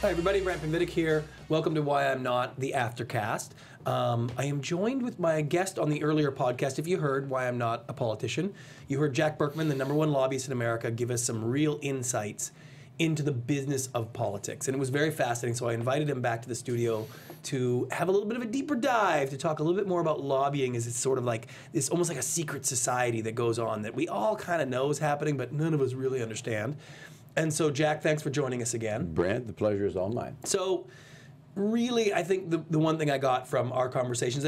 Hi everybody, Brant Pinvidic here. Welcome to Why I'm Not, the Aftercast. I am joined with my guest on the earlier podcast. If you heard Why I'm Not a Politician, you heard Jack Burkman, the #1 lobbyist in America, give us some real insights into the business of politics. And it was very fascinating, so I invited him back to the studio to have a little bit of a deeper dive, to talk a little bit more about lobbying as it's sort of like this, almost like a secret society that goes on that we all kind of know is happening, but none of us really understand. And so, Jack, thanks for joining us again. Brant, the pleasure is all mine. So, really, I think the one thing I got from our conversations,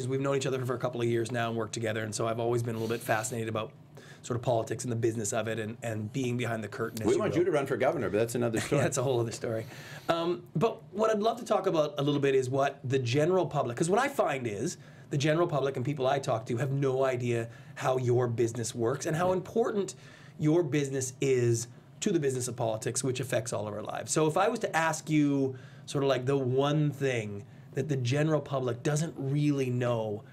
we've known each other for a couple of years now and worked together, and so I've always been a little bit fascinated about sort of politics and the business of it and being behind the curtain. We want you to run for governor, but that's another story. That's a whole other story. But what I'd love to talk about a little bit is what the general public, because what I find is the general public and people I talk to have no idea how your business works and how important your business is to the business of politics, which affects all of our lives. So if I was to ask you sort of like the one thing that the general public doesn't really know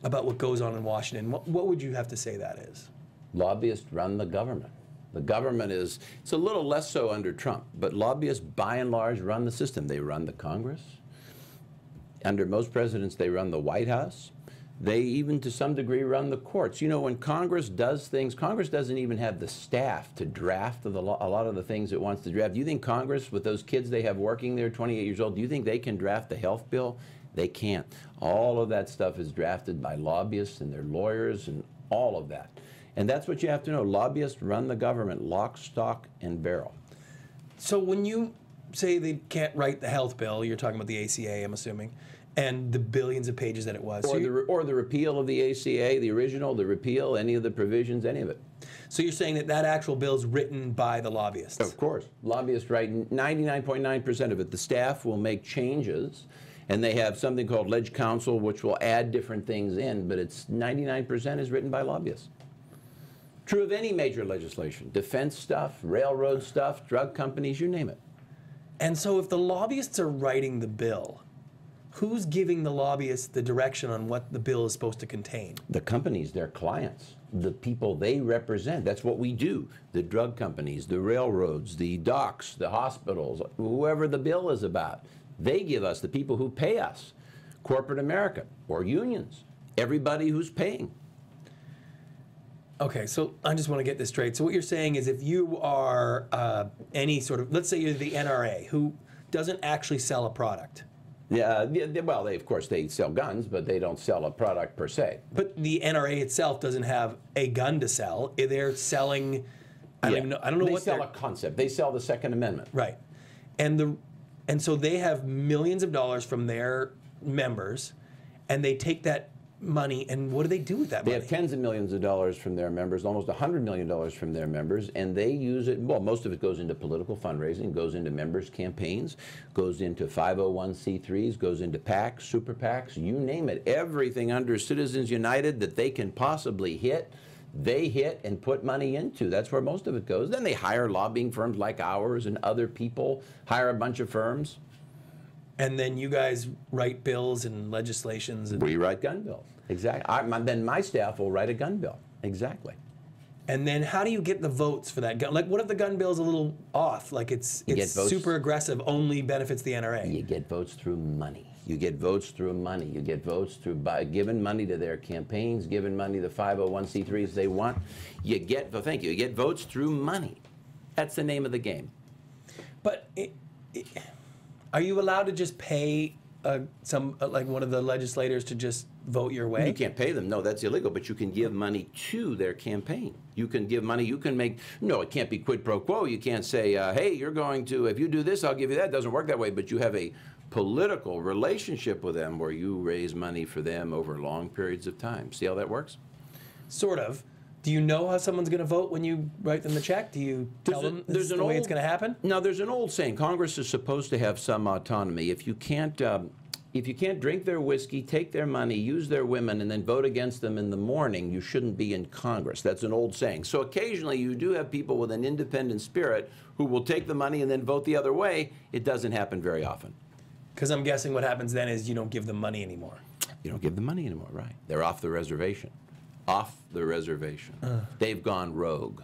about what goes on in Washington, what would you have to say that is? Lobbyists run the government. The government is, it's a little less so under Trump, but lobbyists by and large run the system. They run the Congress. Under most presidents, they run the White House. They even, to some degree, run the courts. You know, when Congress does things, Congress doesn't even have the staff to draft a lot of the things it wants to draft. Do you think Congress, with those kids they have working there, 28 years old, do you think they can draft the health bill? They can't. All of that stuff is drafted by lobbyists and their lawyers and all of that. And that's what you have to know. Lobbyists run the government, lock, stock, and barrel. So when you say they can't write the health bill, you're talking about the ACA, I'm assuming, and the billions of pages that it was. Or the repeal of the ACA, the original, the repeal, any of the provisions, any of it. So you're saying that that actual bill is written by the lobbyists? Of course. Lobbyists write 99.9% of it. The staff will make changes, and they have something called Ledge Council, which will add different things in, but it's 99% is written by lobbyists. True of any major legislation, defense stuff, railroad stuff, drug companies, you name it. And so if the lobbyists are writing the bill, who's giving the lobbyists the direction on what the bill is supposed to contain? The companies, their clients, the people they represent. That's what we do. The drug companies, the railroads, the docks, the hospitals, whoever the bill is about. They give us, the people who pay us, corporate America or unions, everybody who's paying. Okay, so I just want to get this straight. So what you're saying is if you are any sort of, let's say you're the NRA, who doesn't actually sell a product. Yeah, well, of course, they sell guns, but they don't sell a product per se. But the NRA itself doesn't have a gun to sell. They're selling, I don't know they what sell a concept. They sell the Second Amendment. Right. And so they have millions of dollars from their members, and they take that money, and what do they do with that money? They have tens of millions of dollars from their members, almost $100 million from their members, and they use it, well, most of it goes into political fundraising, goes into members' campaigns, goes into 501c3s, goes into PACs, super PACs, you name it. Everything under Citizens United that they can possibly hit, they hit and put money into. That's where most of it goes. Then they hire lobbying firms like ours and other people, hire a bunch of firms. And then you guys write bills and legislations. And we write gun bills. Exactly. Then my staff will write a gun bill. Exactly. And then how do you get the votes for that gun? Like, what if the gun bill is a little off? Like it's super aggressive, only benefits the NRA. You get votes through money. You get votes through money. You get votes through by giving money to their campaigns, giving money to 501c3s they want. You get, well, thank you. You get votes through money. That's the name of the game. But are you allowed to just pay like one of the legislators to just vote your way? You can't pay them. No, that's illegal. But you can give money to their campaign. You can give money. You can make, no, it can't be quid pro quo. You can't say, hey, you're going to, if you do this, I'll give you that. It doesn't work that way. But you have a political relationship with them where you raise money for them over long periods of time. See how that works? Sort of. Do you know how someone's going to vote when you write them the check? Do you tell them this is the way it's going to happen? No, there's an old saying. Congress is supposed to have some autonomy. If you can't drink their whiskey, take their money, use their women, and then vote against them in the morning, you shouldn't be in Congress. That's an old saying. So occasionally you do have people with an independent spirit who will take the money and then vote the other way. It doesn't happen very often. Because I'm guessing what happens then is you don't give them money anymore. You don't give them money anymore, right. They're off the reservation. Off the reservation. They've gone rogue.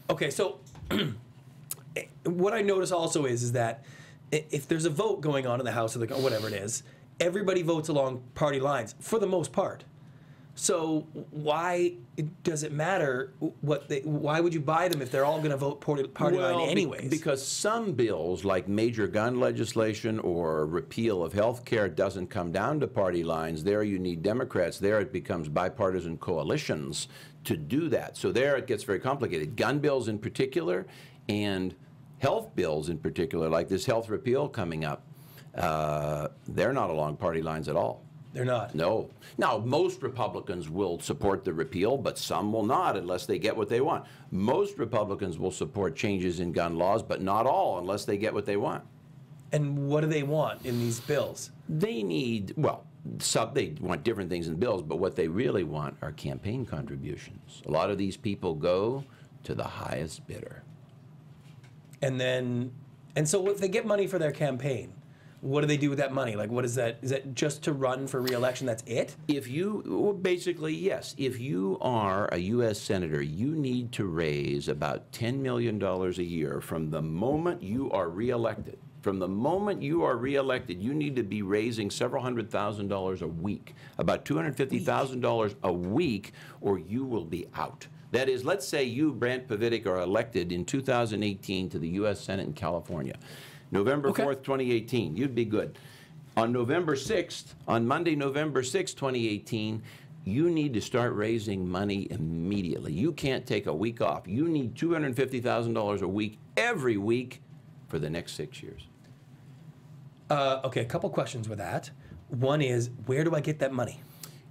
Okay, so what I notice also is that if there's a vote going on in the House or whatever it is, everybody votes along party lines for the most part. So why does it matter why would you buy them if they're all going to vote party line anyways? Because some bills, like major gun legislation or repeal of health care, doesn't come down to party lines. There you need Democrats. There it becomes bipartisan coalitions to do that. So there it gets very complicated. Gun bills in particular and health bills in particular, like this health repeal coming up, they're not along party lines at all. They're not. No. Now, most Republicans will support the repeal, but some will not unless they get what they want. Most Republicans will support changes in gun laws, but not all unless they get what they want. And what do they want in these bills? They need, well, they want different things in bills, but what they really want are campaign contributions. A lot of these people go to the highest bidder. And so if they get money for their campaign, what do they do with that money? Like, what is that? Is that just to run for re-election? That's it? Well, basically, yes. If you are a U.S. Senator, you need to raise about $10 million a year from the moment you are re-elected. From the moment you are re-elected, you need to be raising several $100,000 a week, about $250,000 a week, or you will be out. That is, let's say you, Brant Pinvidic, are elected in 2018 to the U.S. Senate in California. November 4th, 2018, you'd be good. On November 6th, on Monday, November 6th, 2018, you need to start raising money immediately. You can't take a week off. You need $250,000 a week every week for the next 6 years. Okay, a couple questions with that. One is, where do I get that money?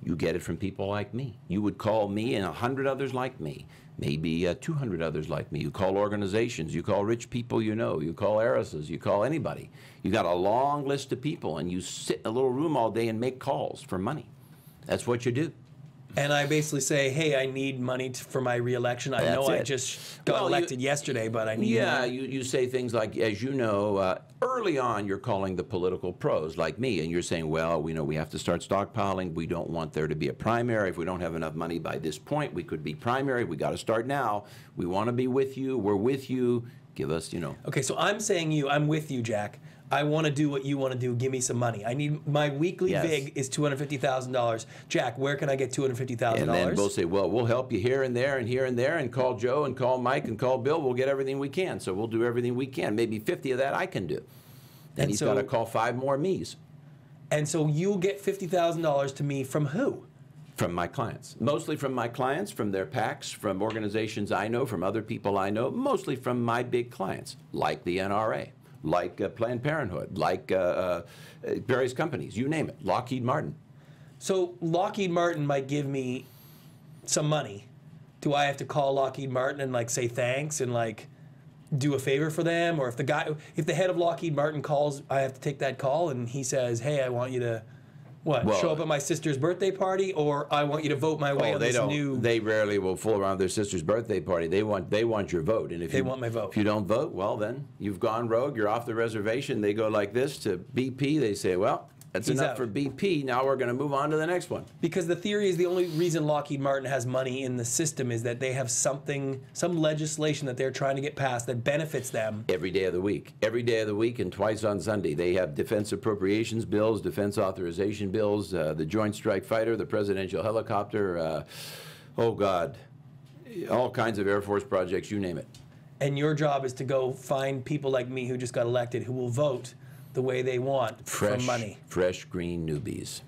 You get it from people like me. You would call me and 100 others like me. Maybe 200 others like me. You call organizations, you call rich people you know, you call heiresses, you call anybody. You got a long list of people and you sit in a little room all day and make calls for money. That's what you do. And I basically say, hey, I need money for my re-election. I know I just got elected yesterday, but I need money. You say things like, as you know, early on you're calling the political pros like me, and you're saying, well, we know we have to start stockpiling. We don't want there to be a primary. If we don't have enough money by this point, we could be primary. We got to start now. We want to be with you. We're with you. Give us, Okay, so I'm saying I'm with you, Jack. I want to do what you want to do. Give me some money. I need my weekly vig is $250,000. Jack, where can I get $250,000? And then we'll say, well, we'll help you here and there and here and there, and call Joe and call Mike and call Bill. We'll get everything we can. So we'll do everything we can. Maybe 50 of that I can do. Then he's got to call 5 more me's. And so you'll get $50,000 to me from who? From my clients. Mostly from my clients, from their PACs, from organizations I know, from other people I know, mostly from my big clients, like the NRA. Like Planned Parenthood, like various companies, you name it, Lockheed Martin. So Lockheed Martin might give me some money. Do I have to call Lockheed Martin and say thanks and do a favor for them? Or if the head of Lockheed Martin calls, I have to take that call and he says, hey, I want you to show up at my sister's birthday party, or I want you to vote my way on this new... They rarely will fool around their sister's birthday party. They want your vote. And if they want my vote. If you don't vote, well, then you've gone rogue. You're off the reservation. They go like this to BP. They say, well, that's enough for BP. Now we're going to move on to the next one. Because the theory is the only reason Lockheed Martin has money in the system is that they have some legislation that they're trying to get passed that benefits them. Every day of the week. Every day of the week and twice on Sunday. They have defense appropriations bills, defense authorization bills, the Joint Strike Fighter, the presidential helicopter, oh God, all kinds of Air Force projects, you name it. And your job is to go find people like me who just got elected who will vote the way they want for money. Fresh green newbies.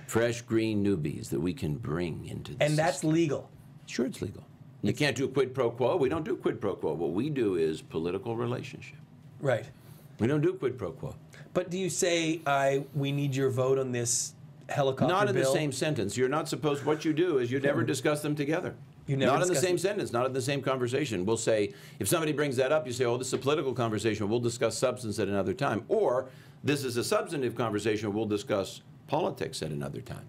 Fresh green newbies that we can bring into the system. That's legal. Sure, it's legal. You can't do quid pro quo. We don't do quid pro quo. What we do is political relationship. Right. We don't do quid pro quo. But do you say, we need your vote on this helicopter bill? Not in the same sentence. You're not supposed, what you do is you never discuss them together. Not in the same sentence, not in the same conversation. We'll say, if somebody brings that up, you say, oh, this is a political conversation, we'll discuss substance at another time. Or, this is a substantive conversation, we'll discuss politics at another time.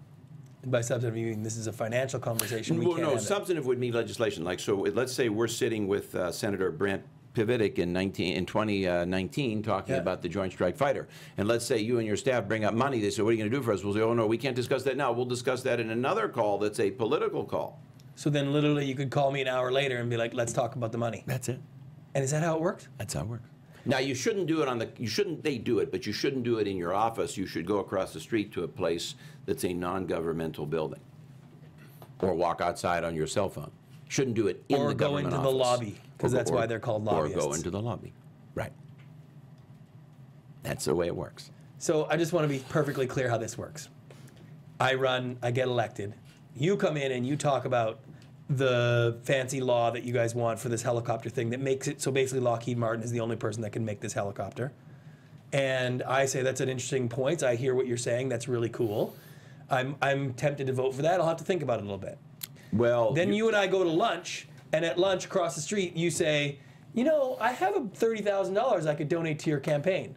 And by substantive, you mean this is a financial conversation? No, substantive would mean legislation. So let's say we're sitting with Senator Brant Pinvidic in 2019 talking about the Joint Strike Fighter. And let's say you and your staff bring up money. They say, what are you going to do for us? We'll say, oh, no, we can't discuss that now. We'll discuss that in another call that's a political call. So then literally you could call me an hour later and be like, let's talk about the money. That's it. And is that how it works? That's how it works. Now, you shouldn't do it on the, they do it, but you shouldn't do it in your office. You should go across the street to a place that's a non-governmental building. Or walk outside on your cell phone. Shouldn't do it in the government office. Or go into the lobby, because that's why they're called lobbyists. Or go into the lobby. Right. That's the way it works. So I just want to be perfectly clear how this works. I get elected. You come in and you talk about the fancy law that you guys want for this helicopter thing that makes it so basically Lockheed Martin is the only person that can make this helicopter. And I say that's an interesting point. I hear what you're saying. That's really cool. I'm tempted to vote for that. I'll have to think about it a little bit. Well, then you and I go to lunch, and at lunch across the street, you say, you know, I have $30,000 I could donate to your campaign.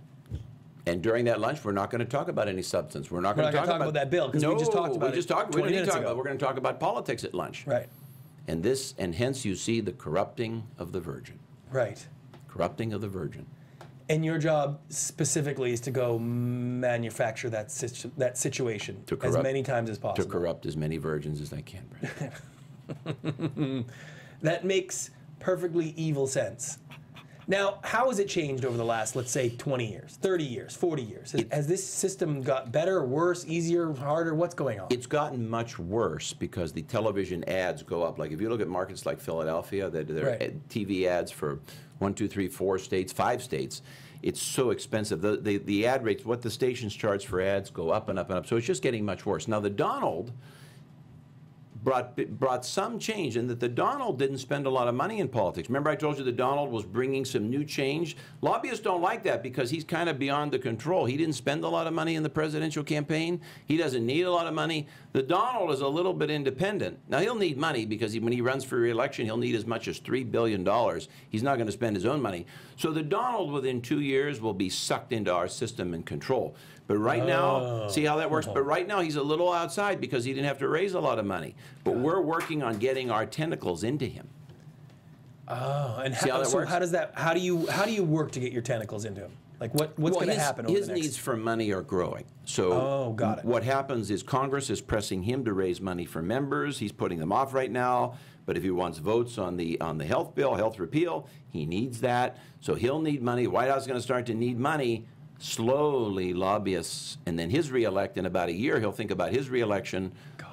And during that lunch, we're not going to talk about any substance. We're not going to talk about that bill because we just talked about it 20 minutes ago. We're going to talk about politics at lunch. Right. And hence you see the corrupting of the virgin. Right. Corrupting of the virgin. And your job specifically is to go manufacture that situation as many times as possible. To corrupt as many virgins as I can, Brent. That makes perfectly evil sense. Now, how has it changed over the last, let's say, 20 years, 30 years, 40 years? Has this system got better, worse, easier, harder? What's going on? It's gotten much worse because the television ads go up. Like if you look at markets like Philadelphia, there are TV ads for 1, 2, 3, 4 states, 5 states. It's so expensive. The ad rates, what the stations charge for ads, go up and up and up. So it's just getting much worse. Now, the Donald brought some change in that the Donald didn't spend a lot of money in politics. Remember I told you the Donald was bringing some new change? Lobbyists don't like that because he's kind of beyond the control. He didn't spend a lot of money in the presidential campaign. He doesn't need a lot of money. The Donald is a little bit independent. Now, he'll need money because when he runs for re-election, he'll need as much as $3 billion. He's not going to spend his own money. So the Donald, within 2 years, will be sucked into our system and control. But right now, see how that works? But right now, he's a little outside because he didn't have to raise a lot of money. But we're working on getting our tentacles into him. Oh, and how do you work to get your tentacles into him? Like what's going to happen over the next... His needs for money are growing. So got it. What happens is Congress is pressing him to raise money for members. He's putting them off right now. But if he wants votes on the health bill, health repeal, he needs that. So he'll need money. The White House is going to start to need money. Slowly, lobbyists, and then his reelect in about a year, he'll think about his reelection.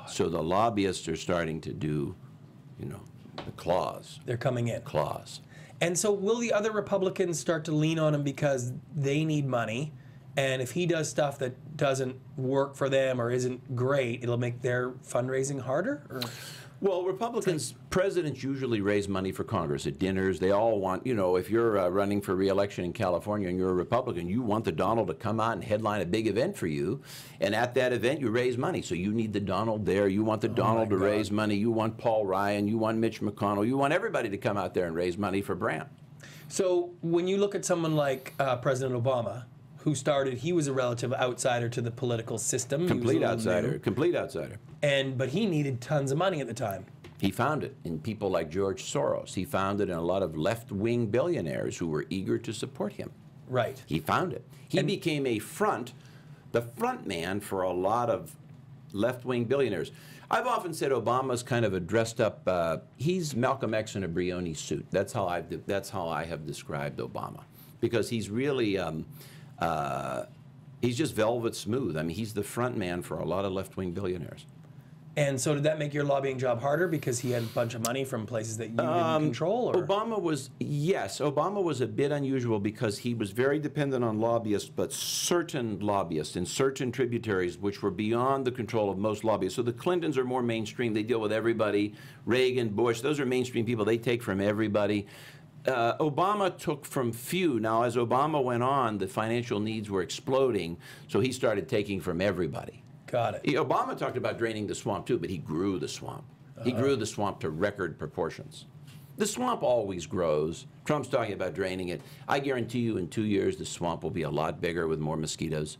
So the lobbyists are starting to do, the clause. They're coming in. Clause. And so will the other Republicans start to lean on him because they need money? And if he does stuff that doesn't work for them or isn't great, it'll make their fundraising harder? Or? Well, presidents usually raise money for Congress at dinners. They all want, if you're running for re-election in California and you're a Republican, you want the Donald to come out and headline a big event for you. And at that event, you raise money. So you need the Donald there. You want the Donald to raise money. You want Paul Ryan. You want Mitch McConnell. You want everybody to come out there and raise money for Brant. So when you look at someone like President Obama, who he was a relative outsider to the political system. Complete outsider. But he needed tons of money at the time. He found it in people like George Soros. He found it in a lot of left-wing billionaires who were eager to support him. Right. He found it. He became the front man for a lot of left-wing billionaires. I've often said Obama's kind of a dressed-up, he's Malcolm X in a Brioni suit. That's how I have described Obama. Because he's really... he's just velvet smooth. I mean, he's the front man for a lot of left-wing billionaires. And so did that make your lobbying job harder because he had a bunch of money from places that you didn't control? Or? Obama was a bit unusual because he was very dependent on lobbyists, but certain lobbyists and certain tributaries which were beyond the control of most lobbyists. So the Clintons are more mainstream. They deal with everybody. Reagan, Bush, those are mainstream people. They take from everybody. Obama took from few. Now, as Obama went on, the financial needs were exploding, so he started taking from everybody. Got it. Obama talked about draining the swamp, too, but he grew the swamp. He grew the swamp to record proportions. The swamp always grows. Trump's talking about draining it. I guarantee you in 2 years, the swamp will be a lot bigger with more mosquitoes.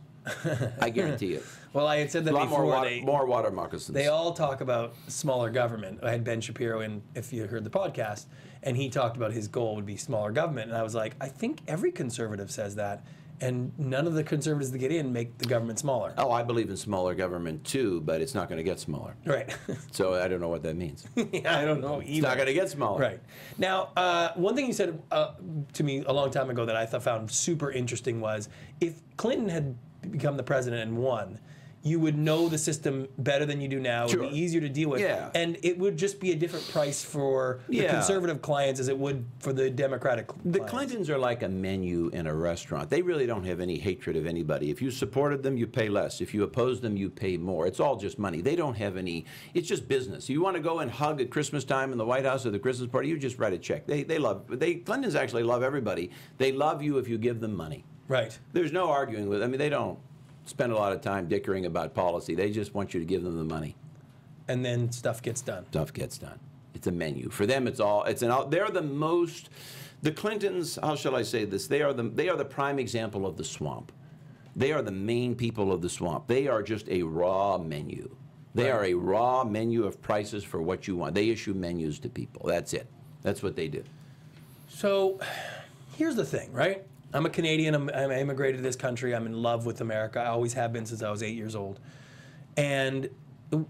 I guarantee you. Well, I had said that before. More water moccasins. They all talk about smaller government. I had Ben Shapiro in, if you heard the podcast, and he talked about his goal would be smaller government. And I was like, I think every conservative says that. And none of the conservatives that get in make the government smaller. Oh, I believe in smaller government too, but it's not going to get smaller. Right. So I don't know what that means. Yeah, I don't know either. It's not going to get smaller. Right. Now, one thing you said to me a long time ago that I found super interesting was, if Clinton had become the president and won, you would know the system better than you do now. It would be easier to deal with. Yeah. And it would just be a different price for the conservative clients as it would for the Democratic clients. The Clintons are like a menu in a restaurant. They really don't have any hatred of anybody. If you supported them, you pay less. If you oppose them, you pay more. It's all just money. They don't have any, it's just business. You want to go and hug at Christmas time in the White House or the Christmas party, you just write a check. Clintons actually love everybody. They love you if you give them money. Right. There's no arguing with, I mean, they don't spend a lot of time dickering about policy. They just want you to give them the money. And then stuff gets done. Stuff gets done. It's a menu. For them, they're the most, the Clintons, how shall I say this, they are the prime example of the swamp. They are the main people of the swamp. They are just a raw menu. They are a raw menu of prices for what you want. They issue menus to people. That's it. That's what they do. So here's the thing, right? I'm a Canadian. I immigrated to this country. I'm in love with America. I always have been since I was 8 years old. And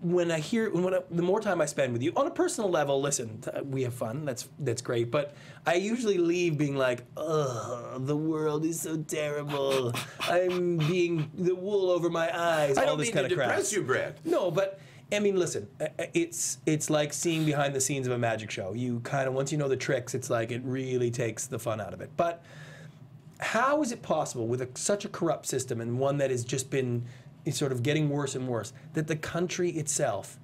when the more time I spend with you, on a personal level, listen, we have fun. That's great. But I usually leave being like, ugh, the world is so terrible. I'm being the wool over my eyes. I all this kind of crap. I don't mean to depress you, Brad. No, but I mean, listen, it's like seeing behind the scenes of a magic show. You kind of, once you know the tricks, it's like it really takes the fun out of it. But how is it possible with such a corrupt system, and one that has just been sort of getting worse and worse, that the country itself,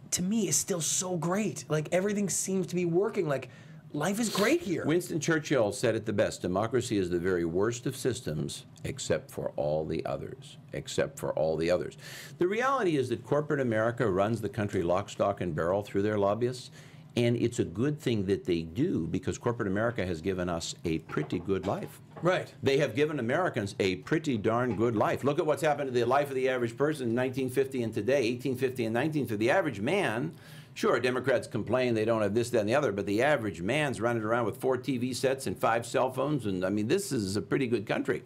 to me, is still so great? Like, everything seems to be working. Like, life is great here. Winston Churchill said it the best. Democracy is the very worst of systems, except for all the others. Except for all the others. The reality is that corporate America runs the country lock, stock, and barrel through their lobbyists. And it's a good thing that they do, because corporate America has given us a pretty good life. Right. They have given Americans a pretty darn good life. Look at what's happened to the life of the average person in 1950 and today, 1850 and 1950. The average man, sure, Democrats complain they don't have this, that, and the other, but the average man's running around with 4 TV sets and 5 cell phones, and I mean, this is a pretty good country.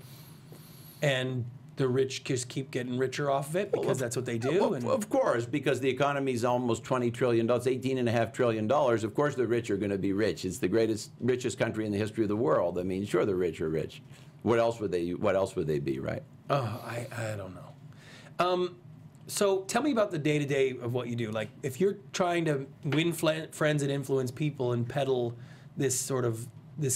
And the rich just keep getting richer off of it because that's what they do? Of course, because the economy is almost $20 trillion. It's $18.5 trillion. Of course the rich are going to be rich. It's the richest country in the history of the world. I mean, sure, the rich are rich. What else would they be, right? Oh, I don't know. So tell me about the day-to-day of what you do. Like, if you're trying to win friends and influence people and peddle this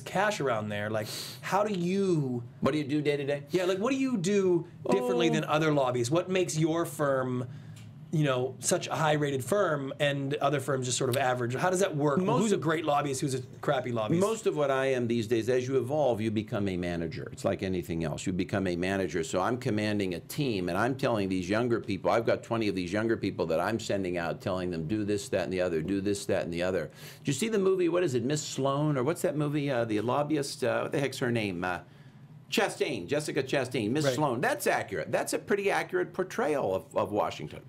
cash around there, like, how do you... What do you do day to day? Yeah, like, what do you do differently than other lobbyists? What makes your firm, such a high-rated firm and other firms just sort of average? How does that work? Who's a great lobbyist? Who's a crappy lobbyist? Most of what I am these days, as you evolve, you become a manager. It's like anything else. You become a manager. So I'm commanding a team, and I'm telling these younger people, I've got 20 of these younger people that I'm sending out, telling them, do this, that, and the other, do this, that, and the other. Did you see the movie, what is it, Miss Sloan? Or what's that movie, the lobbyist, what the heck's her name? Chastain, Jessica Chastain, Miss Sloan. That's accurate. That's a pretty accurate portrayal of Washington.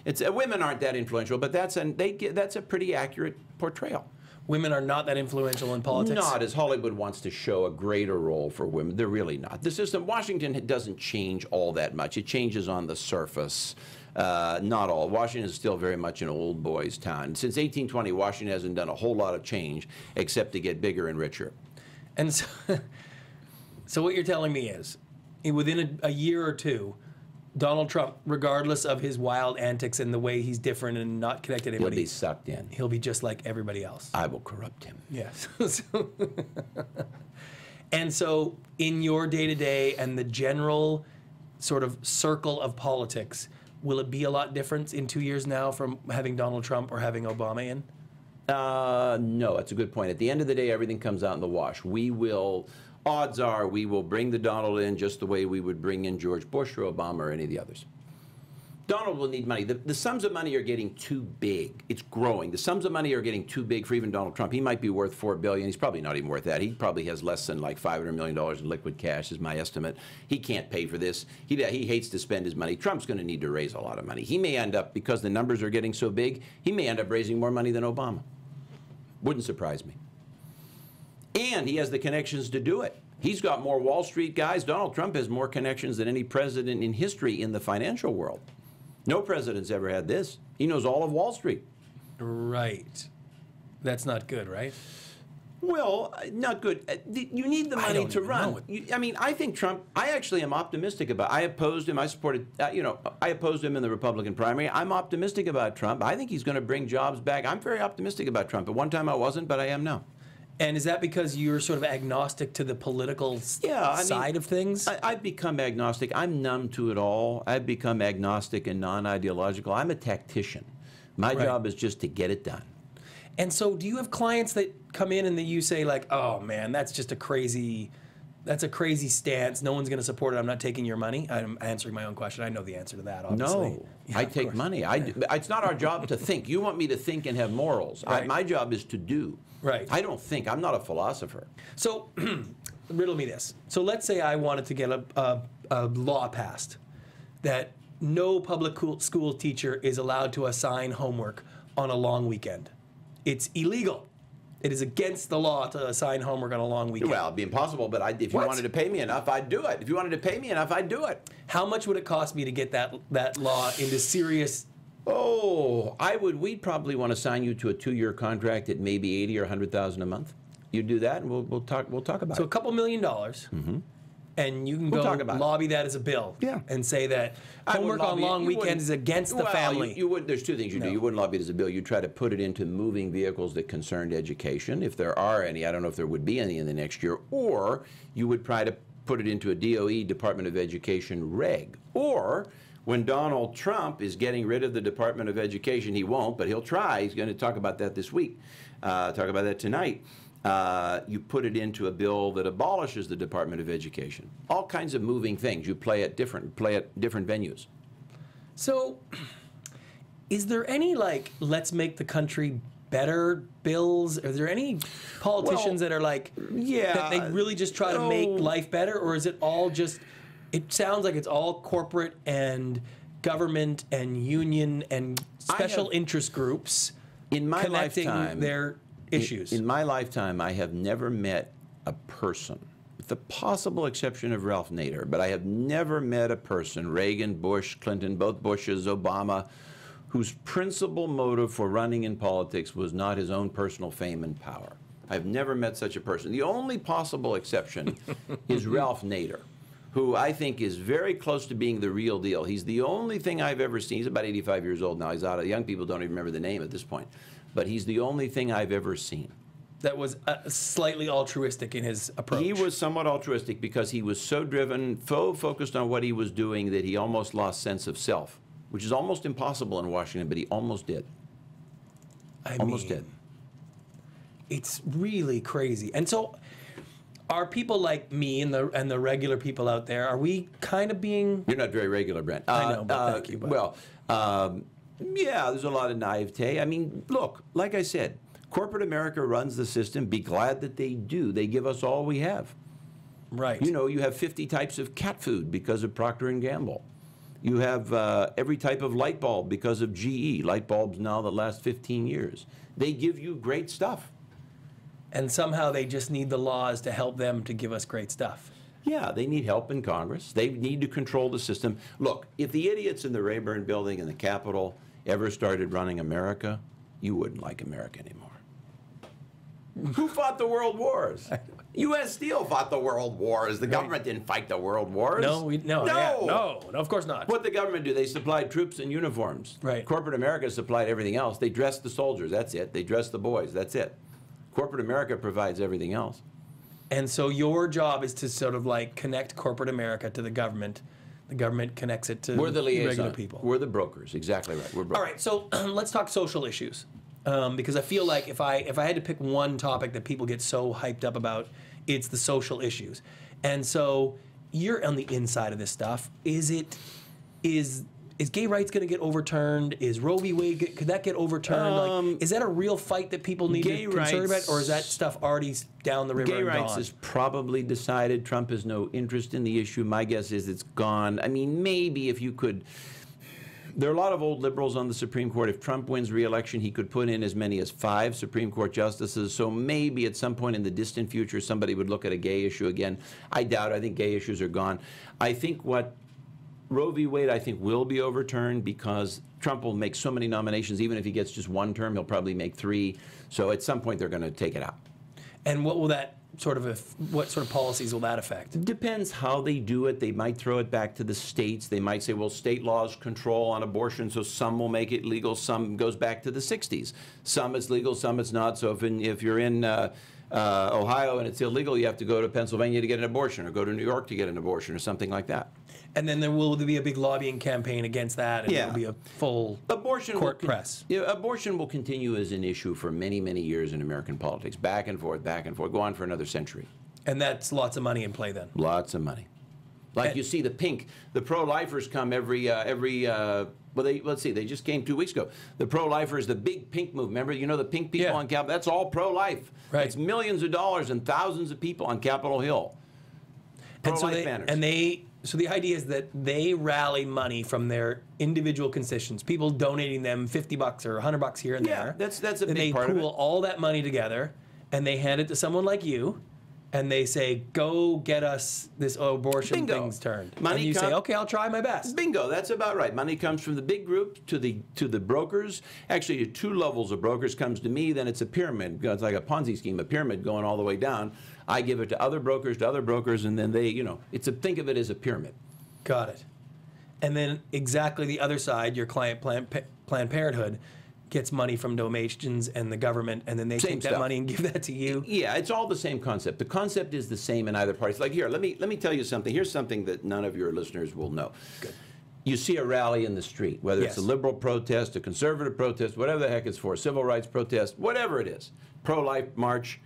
Women aren't that influential, but that's a pretty accurate portrayal. Women are not that influential in politics? Not as Hollywood wants to show a greater role for women. They're really not. The system, Washington doesn't change all that much. It changes on the surface. Not all. Washington is still very much an old boys' town. Since 1820, Washington hasn't done a whole lot of change except to get bigger and richer. And so what you're telling me is, within a year or two, Donald Trump, regardless of his wild antics and the way he's different and not connected to anybody, he'll be sucked in. He'll be just like everybody else. I will corrupt him. Yes. And so in your day-to-day and the general sort of circle of politics, will it be a lot different in 2 years now from having Donald Trump or having Obama in? No, that's a good point. At the end of the day, everything comes out in the wash. Odds are we will bring the Donald in just the way we would bring in George Bush or Obama or any of the others. Donald will need money. The sums of money are getting too big. It's growing. The sums of money are getting too big for even Donald Trump. He might be worth $4 billion. He's probably not even worth that. He probably has less than like $500 million in liquid cash is my estimate. He can't pay for this. He hates to spend his money. Trump's going to need to raise a lot of money. He may end up, because the numbers are getting so big, he may end up raising more money than Obama. Wouldn't surprise me. And he has the connections to do it. He's got more Wall Street guys. Donald Trump has more connections than any president in history in the financial world. No president's ever had this. He knows all of Wall Street. Right. That's not good, right? Well, not good. You need the money to run. I mean, I think Trump, I actually am optimistic about, I opposed him. I supported, I opposed him in the Republican primary. I'm optimistic about Trump. I think he's going to bring jobs back. I'm very optimistic about Trump. At one time I wasn't, but I am now. And is that because you're sort of agnostic to the political side of things? I've become agnostic. I'm numb to it all. I've become agnostic and non-ideological. I'm a tactician. My job is just to get it done. And so do you have clients that come in and that you say like, oh man, that's just a crazy stance. No one's going to support it. I'm not taking your money. I'm answering my own question. I know the answer to that, obviously. No, yeah, I take money. It's not our job to think. You want me to think and have morals. Right. My job is to do. Right. I don't think. I'm not a philosopher. So riddle me this. So let's say I wanted to get a law passed that no public school teacher is allowed to assign homework on a long weekend. It's illegal. It is against the law to assign homework on a long weekend. Well, it'd be impossible, but if you wanted to pay me enough, I'd do it. If you wanted to pay me enough, I'd do it. How much would it cost me to get that law into serious? Oh, we'd probably want to sign you to a 2-year contract at maybe $80,000 or $100,000 a month. You do that, and we'll talk about it. So a couple $1 million. And you can go lobby that as a bill and say that homework on long weekends is against the family. There's two things you do. You wouldn't lobby it as a bill. You try to put it into moving vehicles that concerned education, if there are any. I don't know if there would be any in the next year. Or you would try to put it into a DOE, Department of Education reg. Or when Donald Trump is getting rid of the Department of Education, he won't, but he'll try. He's going to talk about that this week, talk about that tonight. You put it into a bill that abolishes the Department of Education. All kinds of moving things. You play at different venues. So, is there any let's make the country better bills? Are there any politicians that are that they really just try to make life better, or is it all just? It sounds like it's all corporate and government and union and special interest groups in my connecting lifetime, their issues. In my lifetime, I have never met a person, with the possible exception of Ralph Nader, but I have never met a person, Reagan, Bush, Clinton, both Bushes, Obama, whose principal motive for running in politics was not his own personal fame and power. I've never met such a person. The only possible exception is Ralph Nader, who I think is very close to being the real deal. He's the only thing I've ever seen. He's about 85 years old now. He's out of, young people don't even remember the name at this point. But he's the only thing I've ever seen. That was slightly altruistic in his approach. He was somewhat altruistic because he was so driven, so focused on what he was doing that he almost lost sense of self, which is almost impossible in Washington, but he almost did. I mean, it's really crazy. And so are people like me and the regular people out there, are we kind of being... You're not very regular, Brent. I know, but thank you. But. Well, yeah, there's a lot of naivete. I mean, look, like I said, corporate America runs the system. Be glad that they do. They give us all we have. Right. You know, you have 50 types of cat food because of Procter & Gamble. You have every type of light bulb because of GE, light bulbs now that last 15 years. They give you great stuff. And somehow they just need the laws to help them to give us great stuff. Yeah, they need help in Congress. They need to control the system. Look, if the idiots in the Rayburn building and the Capitol ever started running America, you wouldn't like America anymore. Who fought the world wars? U.S. Steel fought the world wars. The government didn't fight the world wars. No, of course not. What did the government do? They supplied troops and uniforms. Right. Corporate America supplied everything else. They dressed the soldiers. That's it. They dressed the boys. That's it. Corporate America provides everything else. And so your job is to sort of connect corporate America to the government. The government connects it to We're the liaison. regular people. We're the brokers. Exactly right. We're brokers. All right, so let's talk social issues. Because I feel like if I had to pick one topic that people get so hyped up about, it's the social issues. And so you're on the inside of this stuff. Is gay rights going to get overturned? Is Roe v. Wade, could that get overturned? Is that a real fight that people need to be concerned about, or is that stuff already down the river and gone? Gay rights is probably decided. Trump has no interest in the issue. My guess is it's gone. I mean, maybe if you could There are a lot of old liberals on the Supreme Court. If Trump wins re-election, he could put in as many as 5 Supreme Court justices. So maybe at some point in the distant future, somebody would look at a gay issue again. I doubt it. I think gay issues are gone. I think what Roe v. Wade, I think, will be overturned because Trump will make so many nominations. Even if he gets just 1 term, he'll probably make 3. So at some point, they're going to take it out. And what will that what sort of policies will that affect? It depends how they do it. They might throw it back to the states. They might say, well, state laws control on abortion, so some will make it legal. Some goes back to the 60s. Some it's legal, some it's not. So if you're in Ohio and it's illegal, you have to go to Pennsylvania to get an abortion, or go to New York to get an abortion, or something like that. And then there will be a big lobbying campaign against that, and there'll be a full court press. Yeah, abortion will continue as an issue for many, many years in American politics, back and forth, go on for another century. And that's lots of money in play then. Lots of money. Like you see the pro-lifers come let's see, they just came 2 weeks ago. The pro-lifers, the big pink movement, remember, the pink people on Capitol, that's all pro-life. Right. It's millions of dollars and thousands of people on Capitol Hill. Pro-life banners. So the idea is that they rally money from their individual constituents, people donating them $50 or $100 here and there. That's a big part of it. They pool all that money together, and they hand it to someone like you, and they say, go get us this abortion things turned. And you say, okay, I'll try my best. Bingo, that's about right. Money comes from the big group to the brokers. Actually, to 2 levels of brokers. Comes to me, then it's a pyramid. It's like a Ponzi scheme, a pyramid going all the way down. I give it to other brokers, and then they, think of it as a pyramid. Got it. And then exactly the other side, your client, Planned Parenthood, gets money from donations and the government, and then they take that money and give that to you. Yeah, it's all the same concept. The concept is the same in either party. Like here, let me tell you something. Here's something that none of your listeners will know. Good. You see a rally in the street, whether it's a liberal protest, a conservative protest, whatever the heck it's for, civil rights protest, whatever it is, pro-life march.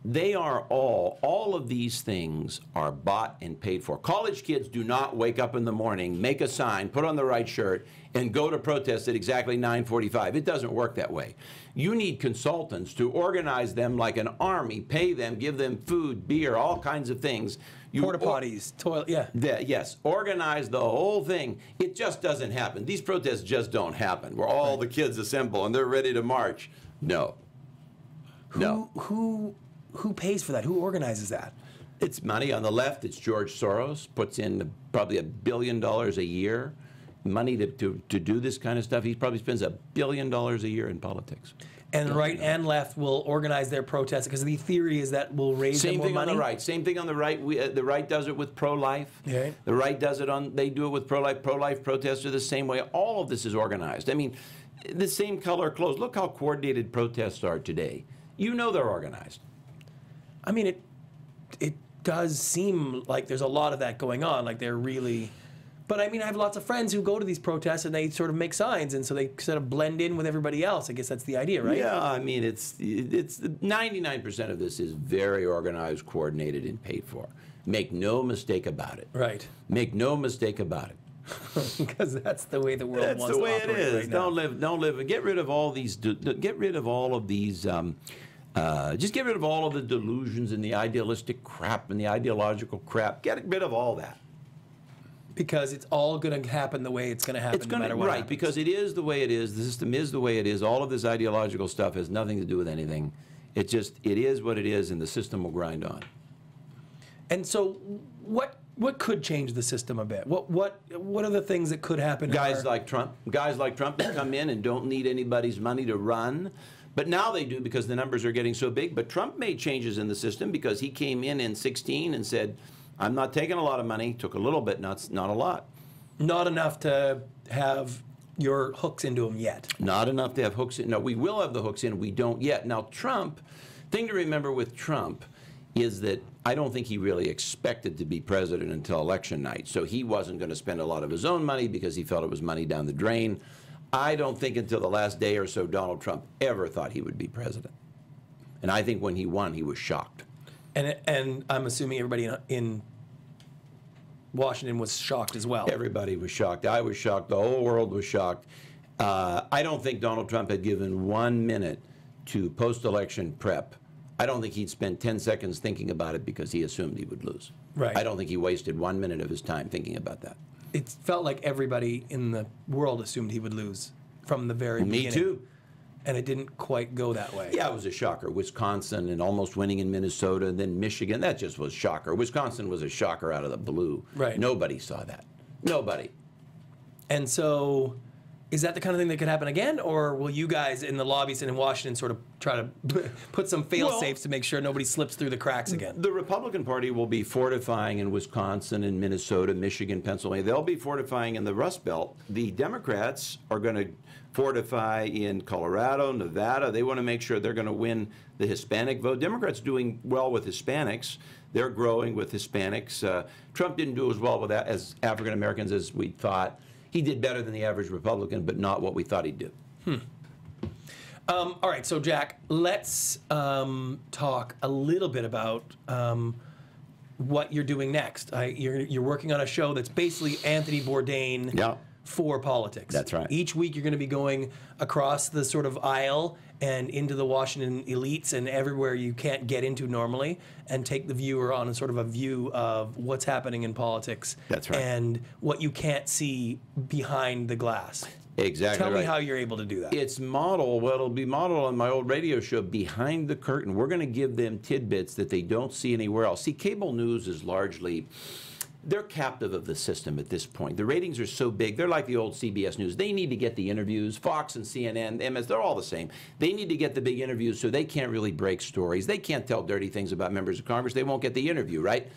They are all of these things are bought and paid for. College kids do not wake up in the morning, make a sign, put on the right shirt, and go to protest at exactly 9:45. It doesn't work that way. You need consultants to organize them like an army, pay them, give them food, beer, all kinds of things. Porta potties, toilet, Yes, organize the whole thing. It just doesn't happen. These protests just don't happen, where all the kids assemble and they're ready to march. No. Who pays for that? Who organizes that? It's money. On the left, it's George Soros, puts in probably $1 billion a year, money to do this kind of stuff. He probably spends $1 billion a year in politics. And the right and left will organize their protests, because the theory is that will raise them more money. Same thing on the right. Same thing on the right. The right does it with pro-life. Yeah. The right does it they do it with pro-life. Pro-life protests are the same way. All of this is organized. I mean, the same color clothes. Look how coordinated protests are today. You know they're organized. I mean, it does seem like there's a lot of that going on. Like they're really, but I mean, I have lots of friends who go to these protests and they sort of make signs, and so they sort of blend in with everybody else. I guess that's the idea, right? Yeah, I mean, it's 99% of this is very organized, coordinated, and paid for. Make no mistake about it. Right. Make no mistake about it. Because that's the way the world wants to operate. That's the way it is. Right now. Don't live. And get rid of all these. Get rid of all of these. Just get rid of all of the delusions and the idealistic crap and the ideological crap. Get rid of all that. Because it's all going to happen the way it's going to happen, no matter what happens. Because it is the way it is. The system is the way it is. All of this ideological stuff has nothing to do with anything. It is what it is, and the system will grind on. And so, what could change the system a bit? What are the things that could happen? Guys like Trump that come in and don't need anybody's money to run. But now they do, because the numbers are getting so big. But Trump made changes in the system because he came in 2016 and said, I'm not taking a lot of money. Took a little bit, not a lot. Not enough to have your hooks into them yet. Not enough to have hooks in. No, we will have the hooks in. We don't yet. Now, thing to remember with Trump is that I don't think he really expected to be president until election night. So he wasn't going to spend a lot of his own money because he felt it was money down the drain. I don't think until the last day or so Donald Trump ever thought he would be president. And I think when he won, he was shocked. And I'm assuming everybody in Washington was shocked as well. Everybody was shocked. I was shocked. The whole world was shocked. I don't think Donald Trump had given 1 minute to post-election prep. I don't think he'd spent 10 seconds thinking about it because he assumed he would lose. Right. I don't think he wasted 1 minute of his time thinking about that. it felt like everybody in the world assumed he would lose from the very beginning. Me too. And it didn't quite go that way. Yeah, it was a shocker. Wisconsin and almost winning in Minnesota, and then Michigan. That just was a shocker. Wisconsin was a shocker out of the blue. Right. Nobody saw that. Nobody. And so, is that the kind of thing that could happen again? Or will you guys in the lobbies and in Washington sort of try to put some fail-safes to make sure nobody slips through the cracks again? The Republican Party will be fortifying in Wisconsin and Minnesota, Michigan, Pennsylvania. They'll be fortifying in the Rust Belt. The Democrats are going to fortify in Colorado, Nevada. They want to make sure they're going to win the Hispanic vote. Democrats doing well with Hispanics. They're growing with Hispanics. Trump didn't do as well with that as African Americans as we thought. He did better than the average Republican, but not what we thought he'd do. All right, so Jack, let's talk a little bit about what you're doing next. You're working on a show that's basically Anthony Bourdain. Yeah. For politics. That's right. Each week you're going to be going across the sort of aisle and into the Washington elites and everywhere you can't get into normally and take the viewer on a sort of a view of what's happening in politics. That's right. And what you can't see behind the glass. Exactly. Tell me how you're able to do that. It's modeled, well, it'll be modeled on my old radio show, Behind the Curtain. We're going to give them tidbits that they don't see anywhere else. See, cable news is largely... They're captive of the system at this point. The ratings are so big. They're like the old CBS News. They need to get the interviews. Fox and CNN, MS, they're all the same. They need to get the big interviews so they can't really break stories. They can't tell dirty things about members of Congress. They won't get the interview, right?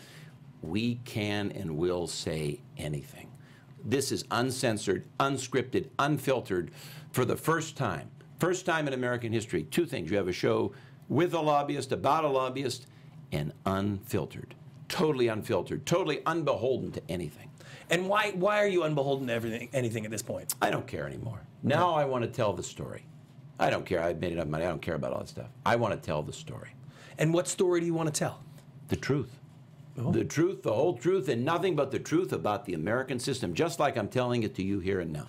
We can and will say anything. This is uncensored, unscripted, unfiltered for the first time. First time in American history. Two things. You have a show with a lobbyist, about a lobbyist, and unfiltered. Totally unfiltered, totally unbeholden to anything. And why are you unbeholden to anything at this point? I don't care anymore. Now I want to tell the story. I don't care. I've made enough money. I don't care about all that stuff. I want to tell the story. And what story do you want to tell? The truth. Oh. The truth, the whole truth, and nothing but the truth about the American system, just like I'm telling it to you here and now.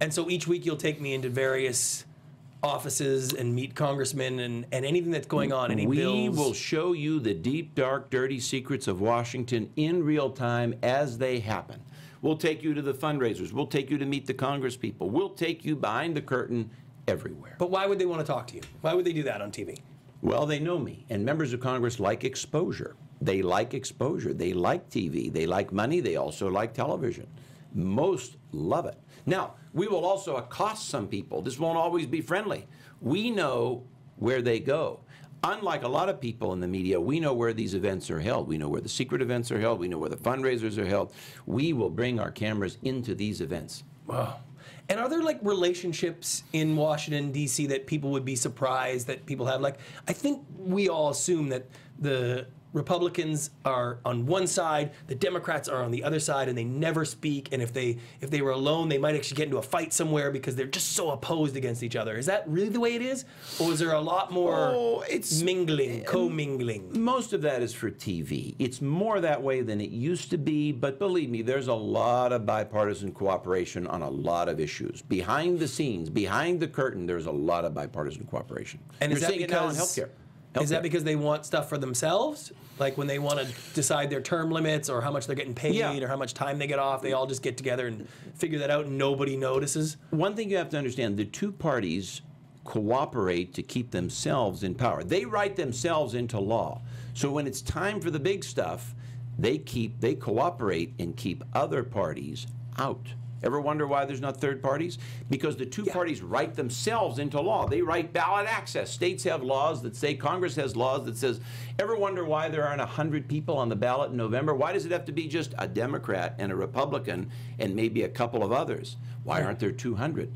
And so each week you'll take me into various offices and meet congressmen and anything that's going on, any bills. We will show you the deep, dark, dirty secrets of Washington in real time as they happen. We'll take you to the fundraisers. We'll take you to meet the Congress people. We'll take you behind the curtain everywhere. But why would they want to talk to you? Why would they do that on TV? Well, they know me, and members of Congress like exposure. They like exposure. They like TV. They like money. They also like television. Most love it. Now, we will also accost some people. This won't always be friendly. We know where they go. Unlike a lot of people in the media, we know where these events are held. We know where the secret events are held. We know where the fundraisers are held. We will bring our cameras into these events. Wow. And are there like relationships in Washington, D.C. that people would be surprised that people have? Like, I think we all assume that the Republicans are on one side, the Democrats are on the other side, and they never speak. And if they were alone, they might actually get into a fight somewhere because they're just so opposed against each other. Is that really the way it is? Or is there a lot more mingling, co-mingling? Most of that is for TV. It's more that way than it used to be, but believe me, there's a lot of bipartisan cooperation on a lot of issues. Behind the scenes, behind the curtain, there's a lot of bipartisan cooperation. And is that seeing it now in healthcare. Is that because they want stuff for themselves? Like when they want to decide their term limits or how much they're getting paid or how much time they get off, they all just get together and figure that out and nobody notices? One thing you have to understand, the two parties cooperate to keep themselves in power. They write themselves into law. So when it's time for the big stuff, they cooperate and keep other parties out. Ever wonder why there's not third parties? Because the two parties write themselves into law. They write ballot access. States have laws that say, Congress has laws that says, ever wonder why there aren't 100 people on the ballot in November? Why does it have to be just a Democrat and a Republican and maybe a couple of others? Why aren't there 200?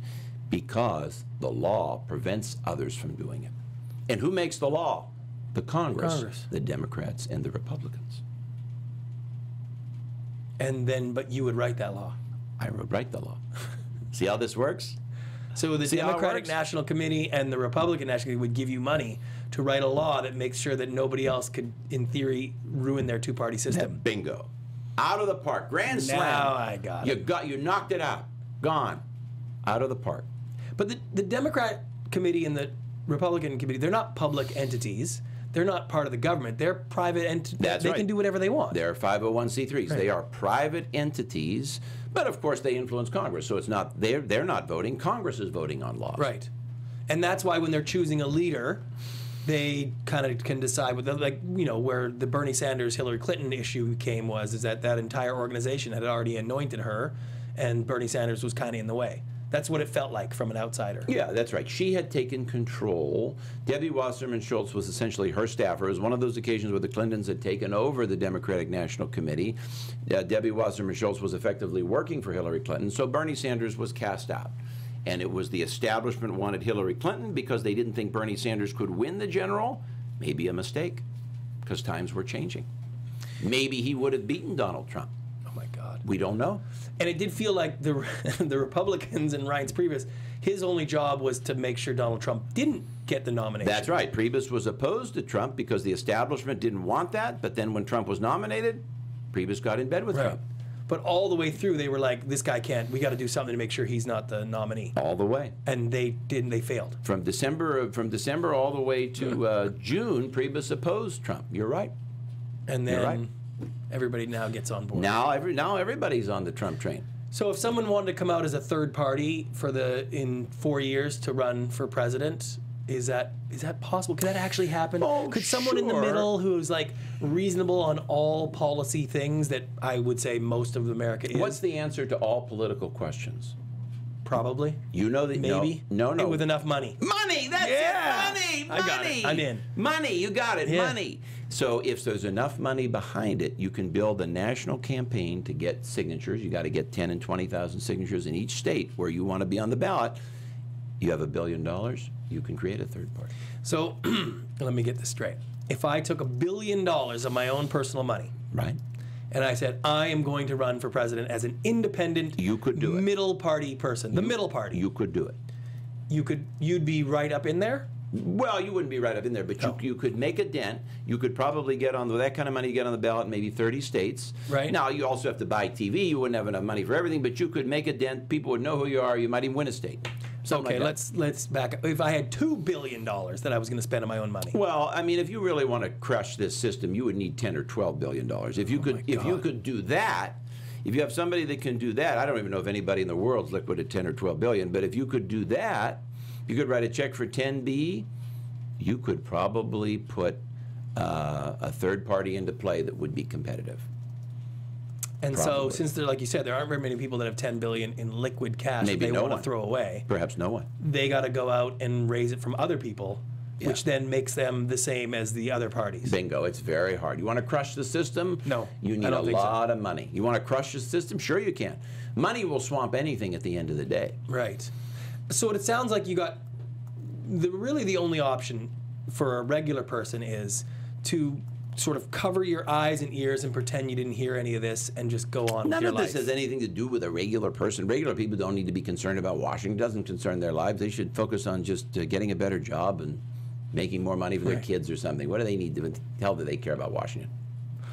Because the law prevents others from doing it. And who makes the law? The Congress. The Democrats and the Republicans. And then, but you would write that law. I would write the law. See how this works? So the Democratic National Committee and the Republican National Committee would give you money to write a law that makes sure that nobody else could, in theory, ruin their two-party system. Bingo. Out of the park. Grand slam. Now I got it. You knocked it out. Gone. Out of the park. But the Democrat Committee and the Republican Committee, they're not public entities. they're not part of the government. They're private entities. That's they right. can do whatever they want. They're 501c3s. Right. They are private entities, but of course they influence Congress. So it's not they're not voting. Congress is voting on laws. Right. And that's why when they're choosing a leader, they kind of can decide with like, you know, where the Bernie Sanders Hillary Clinton issue came is that entire organization had already anointed her, and Bernie Sanders was kind of in the way. That's what it felt like from an outsider. Yeah, that's right. She had taken control. Debbie Wasserman Schultz was essentially her staffer. It was one of those occasions where the Clintons had taken over the Democratic National Committee. Debbie Wasserman Schultz was effectively working for Hillary Clinton, so Bernie Sanders was cast out. And it was the establishment wanted Hillary Clinton because they didn't think Bernie Sanders could win the general. Maybe a mistake, because times were changing. Maybe he would have beaten Donald Trump. Oh my God. We don't know. And it did feel like the Republicans and Reince Priebus, his only job was to make sure Donald Trump didn't get the nomination. That's right. Priebus was opposed to Trump because the establishment didn't want that. But then when Trump was nominated, Priebus got in bed with Trump. But all the way through, they were like, this guy can't, we got to do something to make sure he's not the nominee. All the way. And they didn't, they failed. From December all the way to June, Priebus opposed Trump. You're right. And then everybody now gets on board. Now everybody's on the Trump train. So if someone wanted to come out as a third party in 4 years to run for president, is that possible? Could that actually happen? Oh, could someone in the middle who's like reasonable on all policy things that I would say most of America is? What's the answer to all political questions? Probably. You know that maybe. No. With enough money. Money. That's it. Money. I got it. I'm in. Money. You got it. Yeah. Money. So if there's enough money behind it, you can build a national campaign to get signatures. You got to get 10 and 20,000 signatures in each state where you want to be on the ballot. You have $1 billion. You can create a third party. So let me get this straight. If I took $1 billion of my own personal money, right, and I said I am going to run for president as an independent, you could do it. Middle party person, the middle party, you could do it. You'd be right up in there. Well, you wouldn't be right up in there, but you could make a dent. You could probably get on, with that kind of money, you get on the ballot in maybe 30 states. Right. Now, you also have to buy TV. You wouldn't have enough money for everything, but you could make a dent. People would know who you are. You might even win a state. Okay, let's back up. If I had $2 billion that I was going to spend on my own money. Well, I mean, if you really want to crush this system, you would need $10 or $12 billion. If you could do that, if you have somebody that can do that, I don't even know if anybody in the world's liquid at 10 or 12 billion, but if you could do that, you could write a check for 10B, you could probably put a third party into play that would be competitive. And so, since there, like you said, there aren't very many people that have $10 billion in liquid cash that they want to throw away. Perhaps no one. They got to go out and raise it from other people, which then makes them the same as the other parties. Bingo. It's very hard. You want to crush the system? No. You need a lot of money. You want to crush the system? Sure you can. Money will swamp anything at the end of the day. Right. So it sounds like you got really the only option for a regular person is to sort of cover your eyes and ears and pretend you didn't hear any of this and just go on with your life. None of this has anything to do with a regular person. Regular people don't need to be concerned about Washington. It doesn't concern their lives. They should focus on just getting a better job and making more money for their kids or something. What do they need to tell that they care about Washington?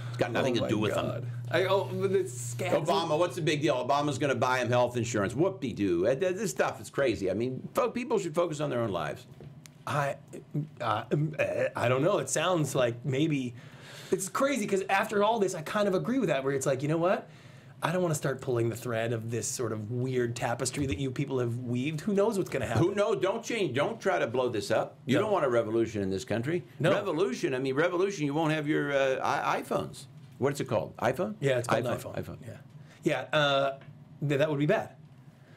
It's got nothing to do with them. Obama, what's the big deal? Obama's going to buy him health insurance. Whoop-de-doo. This stuff is crazy. I mean, people should focus on their own lives. I don't know. It sounds like maybe it's crazy because after all this, I kind of agree with that. Where it's like, you know what? I don't want to start pulling the thread of this sort of weird tapestry that you people have weaved. Who knows what's going to happen? Who knows? Don't change. Don't try to blow this up. You don't want a revolution in this country. No. Revolution. I mean, revolution. You won't have your iPhones. What's it called? iPhone? Yeah, it's called iPhone. Yeah. That would be bad.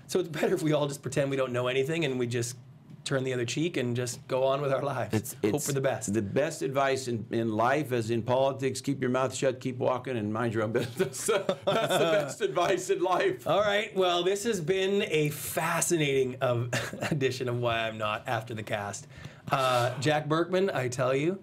So it's better if we all just pretend we don't know anything and we just turn the other cheek and just go on with our lives. Hope for the best. The best advice in life, as in politics, keep your mouth shut, keep walking, and mind your own business. That's the best advice in life. All right. Well, this has been a fascinating edition of Why I'm Not After the Cast. Jack Burkman, I tell you,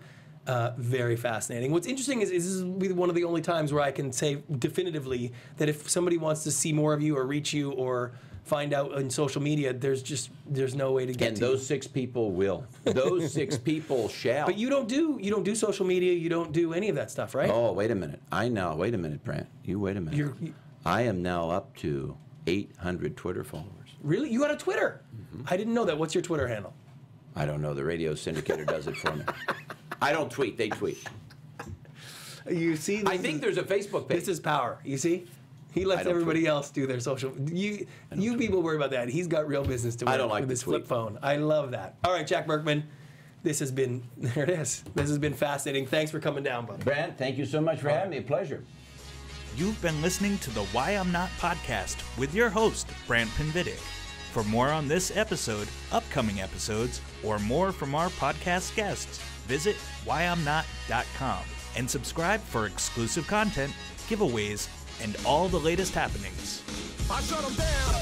very fascinating. What's interesting is this is one of the only times where I can say definitively that if somebody wants to see more of you or reach you or find out on social media, there's no way to get to you. And those 6 people will. Those 6 people shall. But you don't do social media. You don't do any of that stuff, right? Oh, wait a minute. Wait a minute, Brant. You wait a minute. I am now up to 800 Twitter followers. Really? You got a Twitter? Mm-hmm. I didn't know that. What's your Twitter handle? I don't know. The radio syndicator does it for me. I don't tweet. They tweet. You see, I think there's a Facebook page. This is power. You see? He lets everybody else do their social. You people worry about that. He's got real business to worry about with his flip phone. I love that. All right, Jack Burkman. This has been, there it is. This has been fascinating. Thanks for coming down, bud. Brant, thank you so much for having me. A pleasure. You've been listening to the Why I'm Not podcast with your host, Brant Pinvidic. For more on this episode, upcoming episodes, or more from our podcast guests, visit whyimnot.com and subscribe for exclusive content, giveaways, and all the latest happenings. I shut 'em down.